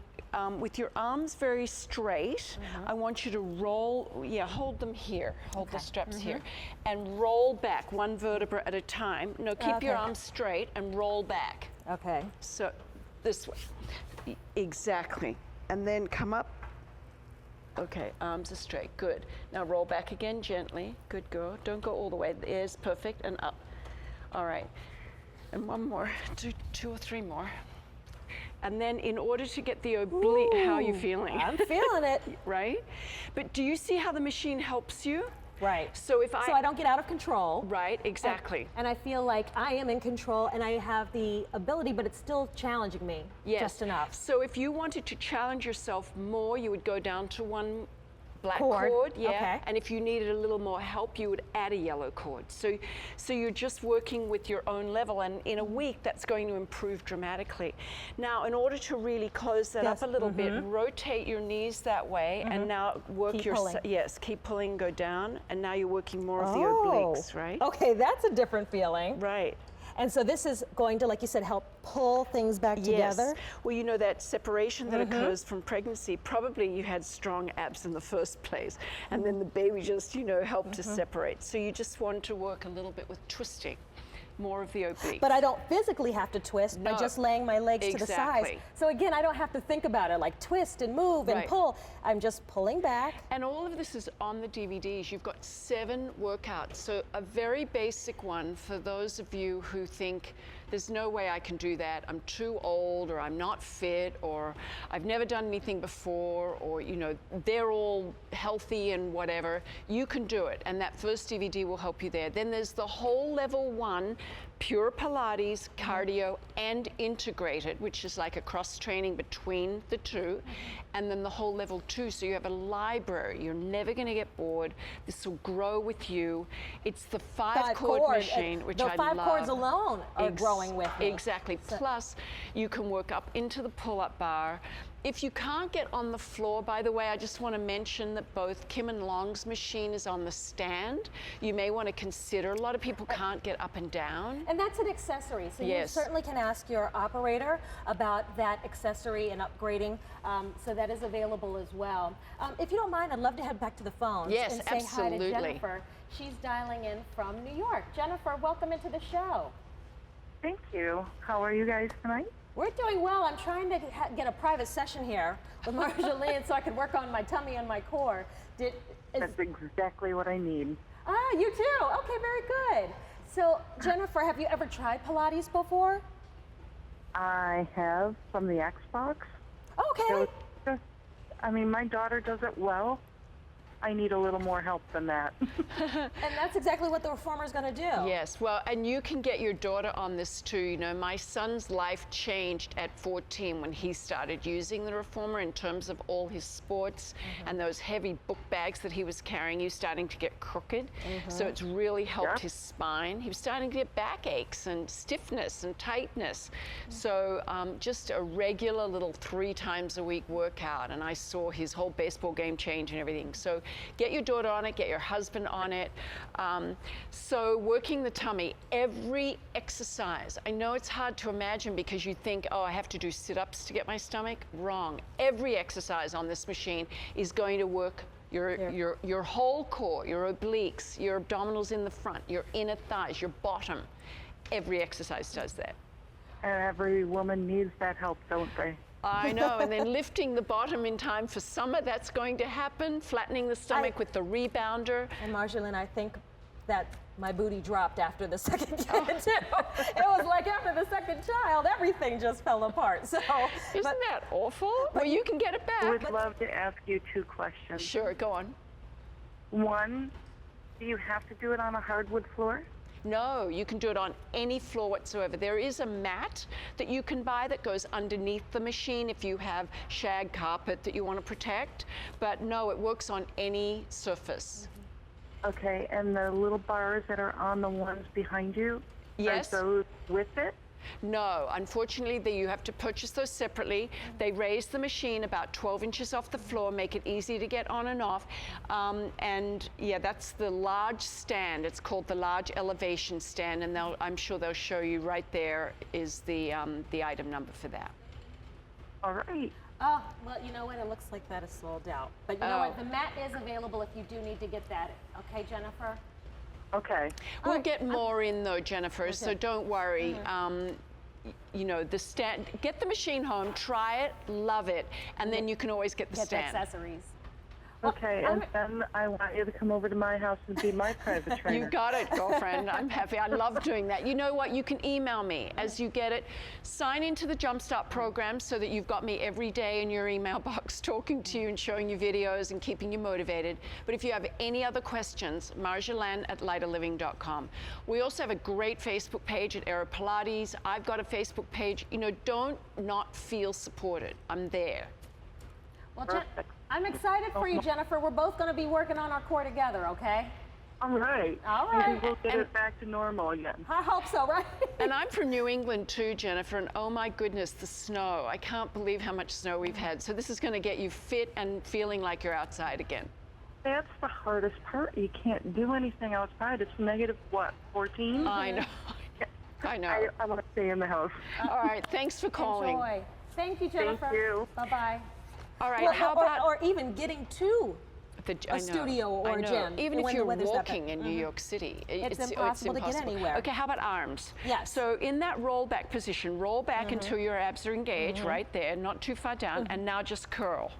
with your arms very straight, I want you to roll, hold them here, hold the straps here, and roll back one vertebra at a time. No, keep your arms straight and roll back. Okay. So this way, exactly. And then come up. Okay, arms are straight, good. Now roll back again gently, good girl. Don't go all the way, there's perfect, and up. All right, and one more, two or three more. And then in order to get the oblique, how are you feeling? I'm feeling it. Right? But do you see how the machine helps you? Right. So if I don't get out of control. Right, exactly. And I feel like I am in control and I have the ability, but it's still challenging me just enough. So if you wanted to challenge yourself more, you would go down to one black Cord, cord, okay. And if you needed a little more help, you would add a yellow cord. So you're just working with your own level, and in a week, that's going to improve dramatically. Now, in order to really close that up a little bit, rotate your knees that way, and now work Keep your pulling. yes, keep pulling, go down, and now you're working more of the obliques, right? Okay, that's a different feeling. Right. And so this is going to, like you said, help pull things back together. Yes. Well, you know, that separation that occurs from pregnancy, probably you had strong abs in the first place, and then the baby just, helped to separate. So you just want to work a little bit with twisting, more of the oblique. But I don't physically have to twist by No. just laying my legs to the sides. Exactly. So again, I don't have to think about it like twist and move and Right. pull. I'm just pulling back. And all of this is on the DVDs. You've got 7 workouts. So a very basic one for those of you who think, there's no way I can do that. I'm too old, or I'm not fit, or I've never done anything before, or, they're all healthy and whatever. You can do it. And that first DVD will help you there. Then there's the whole level 1, pure Pilates, cardio, and integrated, which is like a cross training between the two. And then the whole level 2, so you have a library. You're never going to get bored. This will grow with you. It's the 5-chord machine, which I love. The 5 chords alone are growing with me. Exactly. Plus, you can work up into the pull-up bar. If you can't get on the floor, by the way, I just want to mention that both Kim and Long's machine is on the stand. You may want to consider, a lot of people can't get up and down. And that's an accessory, so you Yes. certainly can ask your operator about that accessory and upgrading, so that is available as well. If you don't mind, I'd love to head back to the phones Yes, and say hi absolutely. to Jennifer. She's dialing in from New York. Jennifer, welcome into the show. Thank you. How are you guys tonight? We're doing well. I'm trying to get a private session here with Marjolaine so I can work on my tummy and my core. That's exactly what I need. Ah, you too. Okay, very good. So, Jennifer, have you ever tried Pilates before? I have from the Xbox. Okay. My daughter does it well. I need a little more help than that. And that's exactly what the reformer is going to do. Yes, well, and you can get your daughter on this too. My son's life changed at 14 when he started using the reformer in terms of all his sports and those heavy book bags that he was carrying. He was starting to get crooked, so it's really helped his spine. He was starting to get backaches and stiffness and tightness. So just a regular little 3 times a week workout, and I saw his whole baseball game change and everything. So get your daughter on it, get your husband on it. So working the tummy, every exercise. I know it's hard to imagine because you think, oh, I have to do sit-ups to get my stomach. Wrong. Every exercise on this machine is going to work your whole core, your obliques, your abdominals in the front, your inner thighs, your bottom. every exercise does that. And every woman needs that help, don't they? I know, and then lifting the bottom in time for summer, that's going to happen. Flattening the stomach with the rebounder. And Marjolaine, I think that my booty dropped after the second kid too. It was like after the second child, everything just fell apart. So Isn't that awful? Well, you can get it I back. would love to ask you 2 questions. Sure, go on. One, do you have to do it on a hardwood floor? No, you can do it on any floor whatsoever. There is a mat that you can buy that goes underneath the machine if you have shag carpet that you want to protect. But no, it works on any surface. Okay, and the little bars that are on the ones behind you, Yes. are those with it? No, unfortunately, you have to purchase those separately. They raise the machine about 12 inches off the floor, make it easy to get on and off. And yeah, that's the large stand. It's called the large elevation stand, and I'm sure they'll show you right there is the item number for that. All right. Oh, well, you know what? It looks like that is sold out. But you know what? The mat is available if you do need to get that. Okay, Jennifer? Okay. We'll get more in though, Jennifer, so don't worry. You know, the stand, get the machine home, try it, love it, and then you can always get the Get the stand. accessories. Okay, and then I want you to come over to my house and be my private trainer. You got it, girlfriend. I'm happy. I love doing that. You know what? You can email me as you get it. Sign into the Jumpstart program so that you've got me every day in your email box talking to you and showing you videos and keeping you motivated. But if you have any other questions, marjolaine@lighterliving.com. We also have a great Facebook page at AeroPilates. I've got a Facebook page. You know, don't not feel supported. I'm there. Well, Perfect. I'm excited for you, Jennifer. We're both going to be working on our core together, okay? All right. All right. Maybe we'll get it back to normal again. I hope so, right? And I'm from New England too, Jennifer, and oh my goodness, the snow. I can't believe how much snow we've had. So this is going to get you fit and feeling like you're outside again. That's the hardest part. You can't do anything outside. It's negative, what, 14? I know. I know. I want to stay in the house. All right, thanks for calling. Enjoy. Thank you, Jennifer. you. Bye-bye. All right, Well, how about or even getting to I a know, studio or I a know. gym Even when if the you're weather's that bad. walking in New York City, It's impossible to get anywhere. Okay, how about arms? Yes. So in that roll back position, roll back until your abs are engaged, right there, not too far down, and now just curl,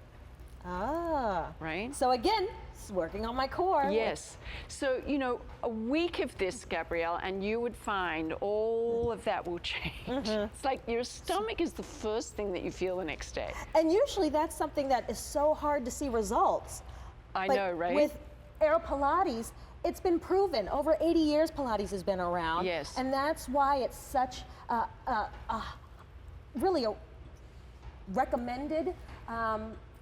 Ah. right? So again, it's working on my core. Yes. So, you know, a week of this, Gabrielle, and you would find all of that will change. It's like your stomach is the first thing that you feel the next day. And usually that's something that is so hard to see results. I But know, right? With AeroPilates, it's been proven. Over 80 years Pilates has been around. Yes. And that's why it's such really a recommended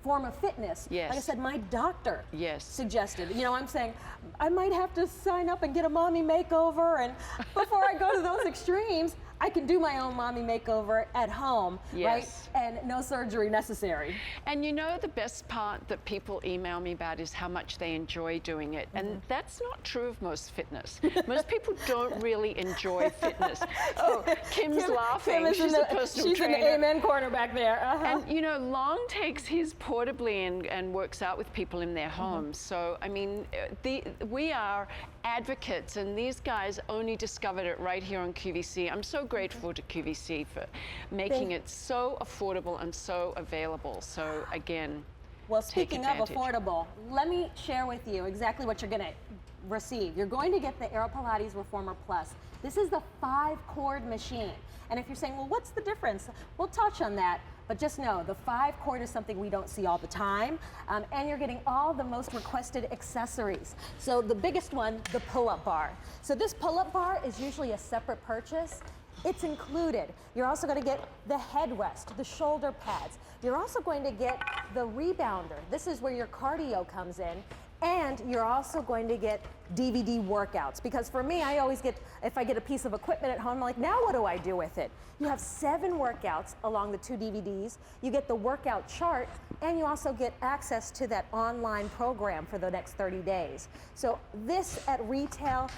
form of fitness. Yes. Like I said, my doctor Yes. suggested. You know, I'm saying I might have to sign up and get a mommy makeover, and before I go to those extremes, I can do my own mommy makeover at home, Yes. right? And no surgery necessary. And you know, the best part that people email me about is how much they enjoy doing it. And that's not true of most fitness. Most people don't really enjoy fitness. Oh, Kim's laughing. Kim is She's a personal she's trainer. in the amen corner back there. And you know, Long takes his portably and works out with people in their homes. So, I mean, we are advocates, and these guys only discovered it right here on QVC. I'm so grateful to QVC for making it so affordable and so available. So again, Well, take speaking of advantage. affordable, let me share with you exactly what you're going to receive. You're going to get the AeroPilates Reformer Plus. This is the 5-cord machine. And if you're saying, well, what's the difference? We'll touch on that. But just know, the 5-cord is something we don't see all the time. And you're getting all the most requested accessories. So the biggest one, the pull-up bar. So this pull-up bar is usually a separate purchase. It's included. You're also going to get the headrest, the shoulder pads. You're also going to get the rebounder. This is where your cardio comes in. And you're also going to get DVD workouts. Because for me, I always get, if I get a piece of equipment at home, I'm like, now what do I do with it? You have 7 workouts along the 2 DVDs. You get the workout chart, and you also get access to that online program for the next 30 days. So this at retail,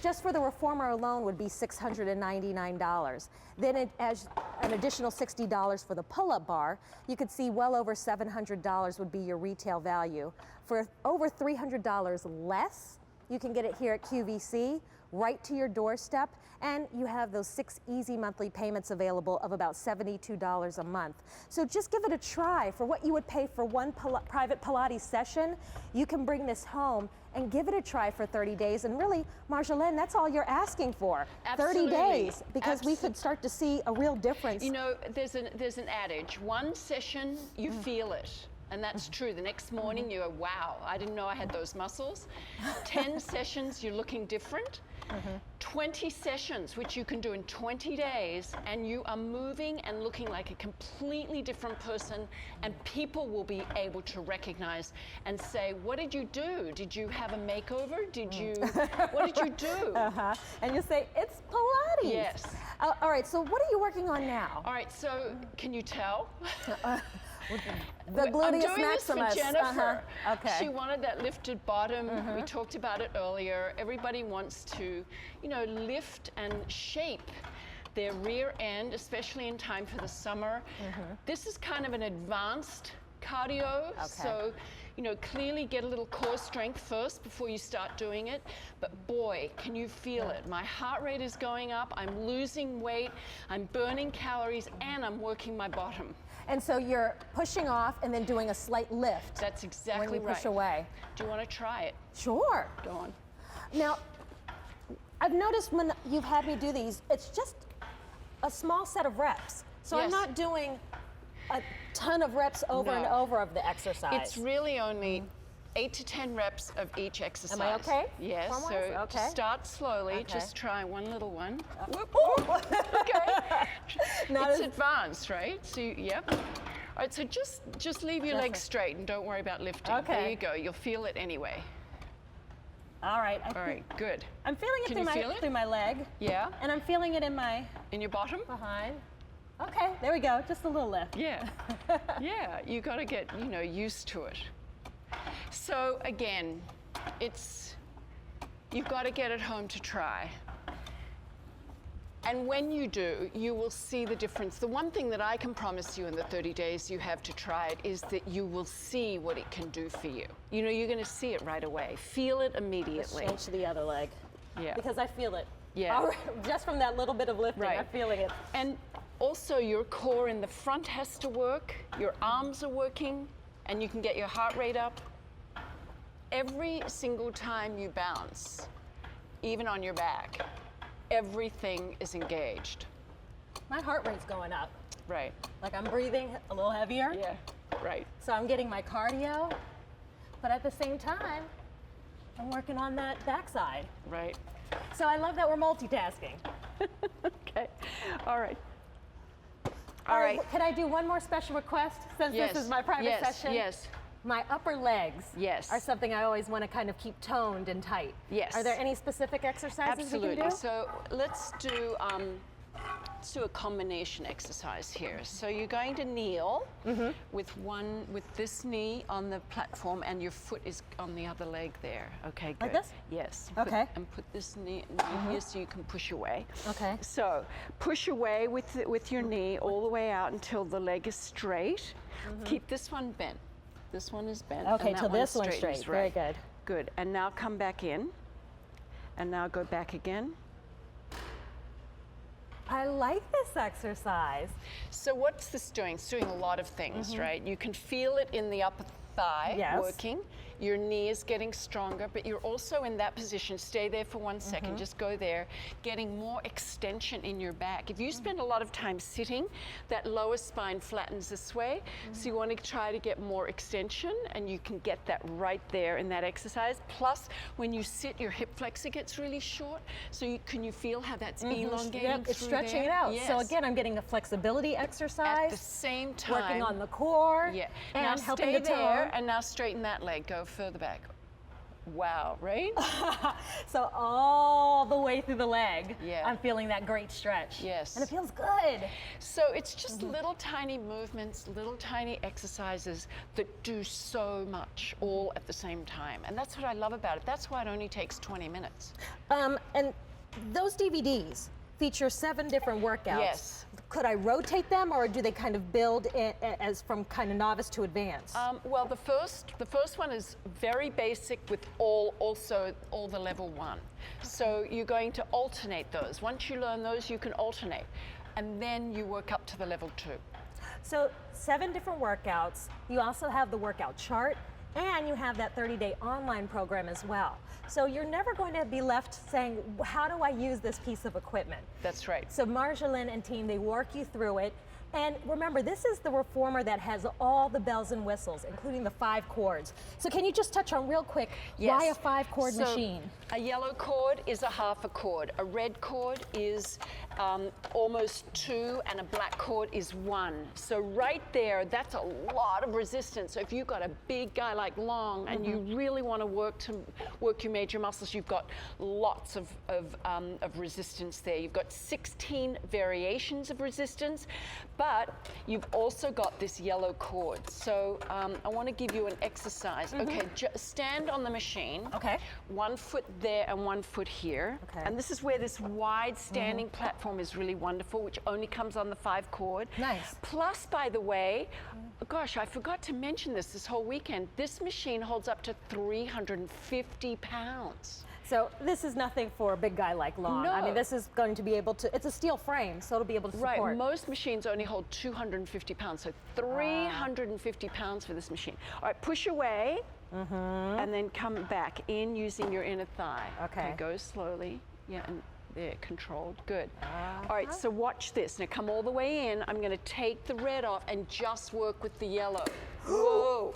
just for the Reformer alone, would be $699. Then it, as an additional $60 for the pull-up bar, you could see well over $700 would be your retail value. For over $300 less, you can get it here at QVC, right to your doorstep, and you have those 6 easy monthly payments available of about $72 a month. So just give it a try. For what you would pay for one private Pilates session, you can bring this home and give it a try for 30 days. And really, Marjolaine, that's all you're asking for. Absolutely. 30 days, because we could start to see a real difference. You know, there's an adage, one session, you feel it. And that's true. The next morning, you go, wow, I didn't know I had those muscles. 10 sessions, you're looking different. 20 sessions, which you can do in 20 days, and you are moving and looking like a completely different person, and people will be able to recognize and say, what did you do? Did you have a makeover? What did you do? And you say, it's Pilates. Yes. All right, so what are you working on now? All right, so can you tell? The gluteus I'm doing maximus. this for Jennifer. Okay. She wanted that lifted bottom. We talked about it earlier. Everybody wants to, you know, lift and shape their rear end, especially in time for the summer. This is kind of an advanced cardio. So, you know, clearly get a little core strength first before you start doing it. But boy, can you feel it. My heart rate is going up. I'm losing weight. I'm burning calories, and I'm working my bottom. And so you're pushing off and then doing a slight lift. That's exactly when you right. push away. Do you want to try it? Sure. Go on. Now, I've noticed when you've had me do these, it's just a small set of reps. So I'm Yes. not doing a ton of reps over and No. over of the exercise. It's really only 8 to 10 reps of each exercise. Am I okay? Yes. Form-wise? So Okay. start slowly. Okay. Just try one little one. Whoop, Ooh. whoop. Okay. Not It's as- advanced, right? So yep. All right. So just leave your legs straight and don't worry about lifting. Okay. There you go. You'll feel it anyway. All right. All right. Good. I'm feeling it Can through you feel it? through my leg, Yeah. and I'm feeling it in my In your bottom. behind. Okay, there we go. Just a little lift. Yeah. Yeah. You got to get used to it. So again, you've got to get it home to try. And when you do, you will see the difference. The one thing that I can promise you in the 30 days you have to try it is that you will see what it can do for you. You know, you're going to see it right away. Feel it immediately. Change to the other leg. Yeah. Because I feel it. Yeah. Already, just from that little bit of lifting, Right. I'm feeling it. And also your core in the front has to work. Your arms are working, and you can get your heart rate up. Every single time you bounce, even on your back, everything is engaged. My heart rate's going up. Right. Like I'm breathing a little heavier. Yeah. Right. So I'm getting my cardio, but at the same time, I'm working on that backside. Right. So I love that we're multitasking. Okay. All right. All right. Can I do one more special request since Yes. this is my private Yes. session? Yes. My upper legs Yes. are something I always want to kind of keep toned and tight. Yes. Are there any specific exercises we Absolutely. can do? So let's do a combination exercise here. So you're going to kneel with this knee on the platform, and your foot is on the other leg there. Okay, good. Like this? Yes. Okay. And put this knee here so you can push away. Okay. So push away with your knee all the way out until the leg is straight. Keep this one bent. This one is bent. Okay, and that till this one's straightens, straight. Very right. good. Good. And now come back in. And now go back again. I like this exercise. So what's this doing? It's doing a lot of things, right? You can feel it in the upper thigh Yes. working. Your knee is getting stronger, but you're also in that position. Stay there for 1 second, just go there, getting more extension in your back. If you spend a lot of time sitting, that lower spine flattens this way. So you want to try to get more extension, and you can get that right there in that exercise. Plus, when you sit, your hip flexor gets really short. So can you feel how that's elongating Yep, it's through stretching there? it out. Yes. So again, I'm getting a flexibility exercise. At the same time, working on the core. yeah. And Now helping stay to tone. there, and now straighten that leg. Go further back. Wow, right? So all the way through the leg, Yeah. I'm feeling that great stretch. Yes. And it feels good. So it's just little tiny movements, little tiny exercises that do so much all at the same time. And that's what I love about it. That's why it only takes 20 minutes. And those DVDs, feature 7 different workouts. Yes. Could I rotate them, or do they kind of build as from kind of novice to advanced? Well, the first one is very basic with also all the level 1. So you're going to alternate those. Once you learn those, you can alternate, and then you work up to the level 2. So 7 different workouts. You also have the workout chart, and you have that 30-day online program as well. So you're never going to be left saying, how do I use this piece of equipment? That's right. So Marjolaine and team, they work you through it. And remember, this is the reformer that has all the bells and whistles, including the 5 cords. So can you just touch on real quick, why a 5-cord machine? A yellow cord is a half a cord. A red cord is almost 2, and a black cord is 1. So right there, that's a lot of resistance. So if you've got a big guy like Long and you really want to work your major muscles, you've got lots of resistance there. You've got 16 variations of resistance, but you've also got this yellow cord. So I want to give you an exercise. Okay, stand on the machine. Okay. 1 foot there and 1 foot here. Okay. And this is where this wide standing platform is really wonderful, which only comes on the 5 cord. Nice. Plus, by the way, gosh, I forgot to mention this whole weekend. This machine holds up to 350 pounds. So this is nothing for a big guy like Long. I mean, No. this is going to be able to, it's a steel frame, so it'll be able to support. Right, most machines only hold 250 pounds, so 350 pounds for this machine. All right, push away, and then come back in using your inner thigh. Okay. Go slowly. Yeah, and there, controlled, good. All right, so watch this. Now come all the way in. I'm gonna take the red off and just work with the yellow. Whoa.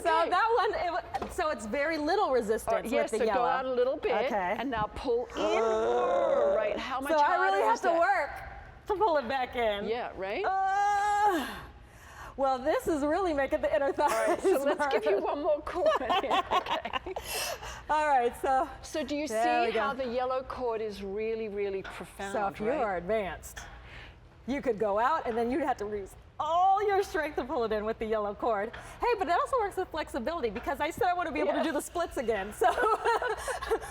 So that one, so it's very little resistance Yes, with the so yellow. go out a little bit, Okay. and now pull in. Right, how much So I harder really have is to that? work to pull it back in. Yeah, right? Well, this is really making the inner thighs. All right, so let's give you hard. one more cord. Okay. All right, so So do you There we see how go. the yellow cord is really, really profound, So if you right? are advanced, you could go out and then you'd have to use all your strength to pull it in with the yellow cord. Hey, but it also works with flexibility, because I said I want to be able to do the splits again. So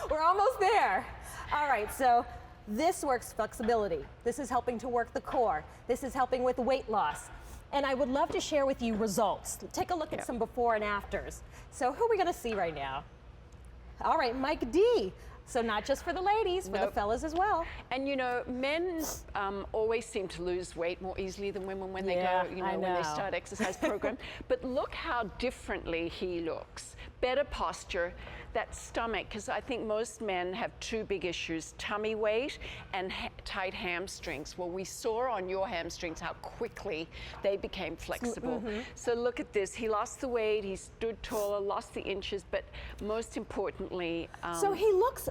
we're almost there. All right, so this works flexibility. This is helping to work the core. This is helping with weight loss. And I would love to share with you results. Take a look at some before and afters. So who are we going to see right now? All right, Mike D. So not just for the ladies, for the Nope. fellas as well. And you know, men always seem to lose weight more easily than women when they Yeah, go, I when they know. start exercise program. But look how differently he looks. Better posture, that stomach, because I think most men have 2 big issues, tummy weight and tight hamstrings. Well, we saw on your hamstrings how quickly they became flexible. So look at this. He lost the weight, he stood taller, lost the inches, but most importantly, So he looks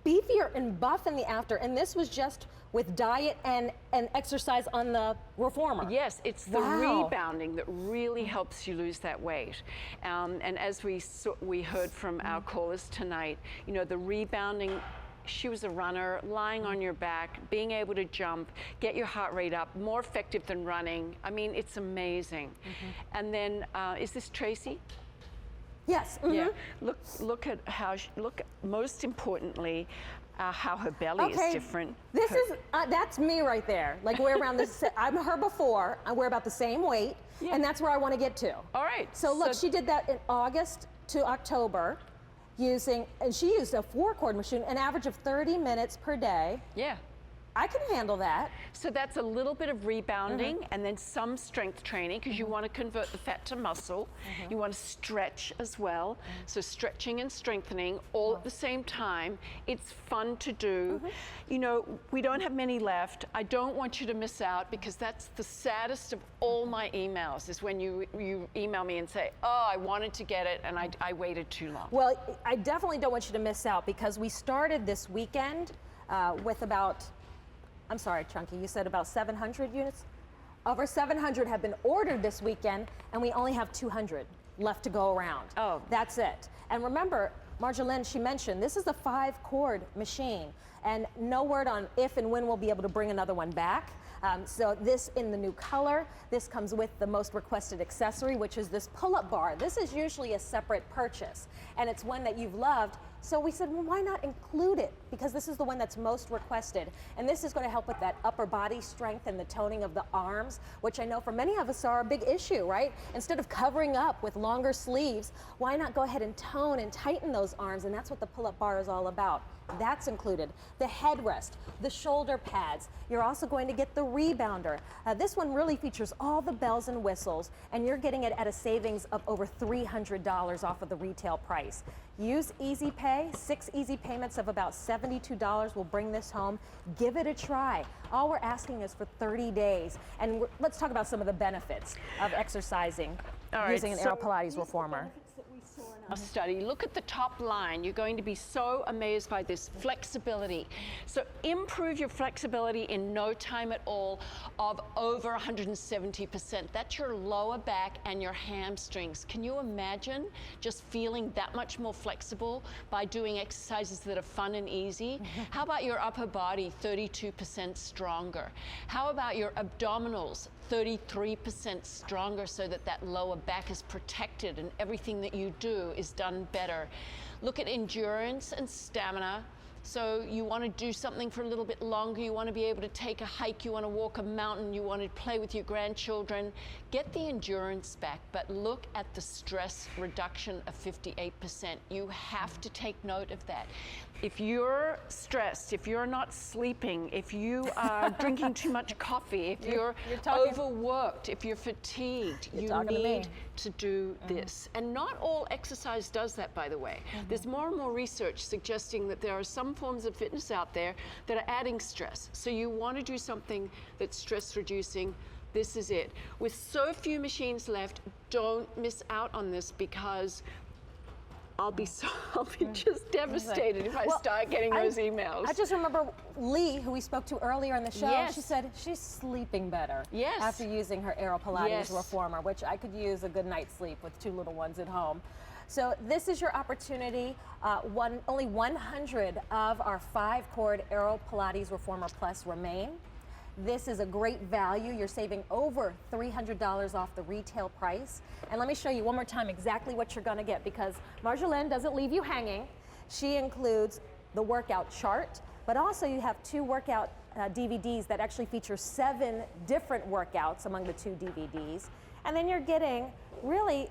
beefier and buff in the after, and this was just with diet and exercise on the reformer. yes, it's the Wow. rebounding that really helps you lose that weight. And as we heard from our callers tonight, you know, the rebounding. She was a runner, lying on your back, being able to jump, get your heart rate up, more effective than running. I mean, it's amazing. And then, is this Tracy? Yes. Yeah. Look at how. Most importantly, how her belly is different. This is that's me right there. Like we're around the. I'm her before. We're about the same weight, and that's where I want to get to. All right. So look, she did that in August to October, and she used a 4-cord machine, an average of 30 minutes per day. Yeah. I can handle that. So that's a little bit of rebounding and then some strength training, because you want to convert the fat to muscle. You want to stretch as well. So stretching and strengthening all at the same time. It's fun to do. You know, we don't have many left. I don't want you to miss out, because that's the saddest of all my emails, is when you email me and say, oh, I wanted to get it and I waited too long. Well, I definitely don't want you to miss out, because we started this weekend with about, I'm sorry, Chunky, you said about 700 units? Over 700 have been ordered this weekend, and we only have 200 left to go around. Oh. That's it. And remember, Marjolaine, she mentioned, this is a 5-cord machine, and no word on if and when we'll be able to bring another one back. So this in the new color, this comes with the most requested accessory, which is this pull-up bar. This is usually a separate purchase, and it's one that you've loved, So we said, well, why not include it? Because this is the one that's most requested. And this is going to help with that upper body strength and the toning of the arms, which I know for many of us are a big issue, right? Instead of covering up with longer sleeves, why not go ahead and tone and tighten those arms? And that's what the pull-up bar is all about. That's included. The headrest, the shoulder pads. You're also going to get the Rebounder. This one really features all the bells and whistles, and you're getting it at a savings of over $300 off of the retail price. Use Easy Pay. 6 easy payments of about $72 will bring this home. Give it a try. All we're asking is for 30 days. And let's talk about some of the benefits of exercising using an AeroPilates reformer. A study. Look at the top line. You're going to be so amazed by this flexibility. So improve your flexibility in no time at all of over 170%. That's your lower back and your hamstrings. Can you imagine just feeling that much more flexible by doing exercises that are fun and easy? How about your upper body, 32% stronger? How about your abdominals, 33% stronger, so that that lower back is protected and everything that you do is done better. Look at endurance and stamina. So you want to do something for a little bit longer, you want to be able to take a hike, you want to walk a mountain, you want to play with your grandchildren. Get the endurance back, but look at the stress reduction of 58%. You have to take note of that. If you're stressed, if you're not sleeping, if you are drinking too much coffee, if you're overworked, if you're fatigued, you need to do this. And not all exercise does that, by the way. There's more and more research suggesting that there are some forms of fitness out there that are adding stress. So you want to do something that's stress reducing. This is it. With so few machines left, don't miss out on this, because I'll be just devastated if I start getting those emails. I just remember Lee, who we spoke to earlier in the show, Yes. she said she's sleeping better Yes. after using her AeroPilates Yes. reformer, which I could use a good night's sleep with 2 little ones at home. So this is your opportunity. Only 100 of our 5-cord AeroPilates Reformer Plus remain. This is a great value. You're saving over $300 off the retail price. And let me show you one more time exactly what you're going to get, because Marjolaine doesn't leave you hanging. She includes the workout chart, but also you have 2 workout DVDs that actually feature 7 different workouts among the 2 DVDs. And then you're getting really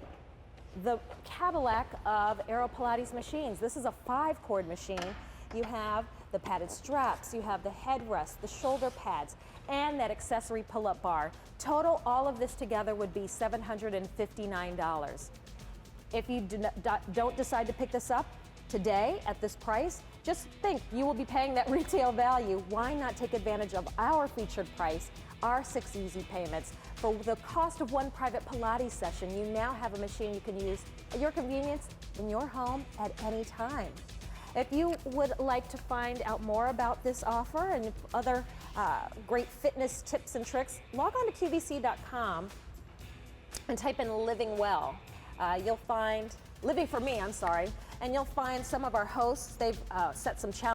the Cadillac of AeroPilates machines. This is a 5-cord machine. You have the padded straps, you have the headrest, the shoulder pads, and that accessory pull-up bar. Total, all of this together would be $759. If you don't decide to pick this up today at this price, just think you will be paying that retail value. Why not take advantage of our featured price, our 6 easy payments? For the cost of 1 private Pilates session, you now have a machine you can use at your convenience in your home at any time. If you would like to find out more about this offer and other great fitness tips and tricks, log on to QVC.com and type in Living Well. You'll find, Living for Me, I'm sorry, and you'll find some of our hosts. They've set some challenges.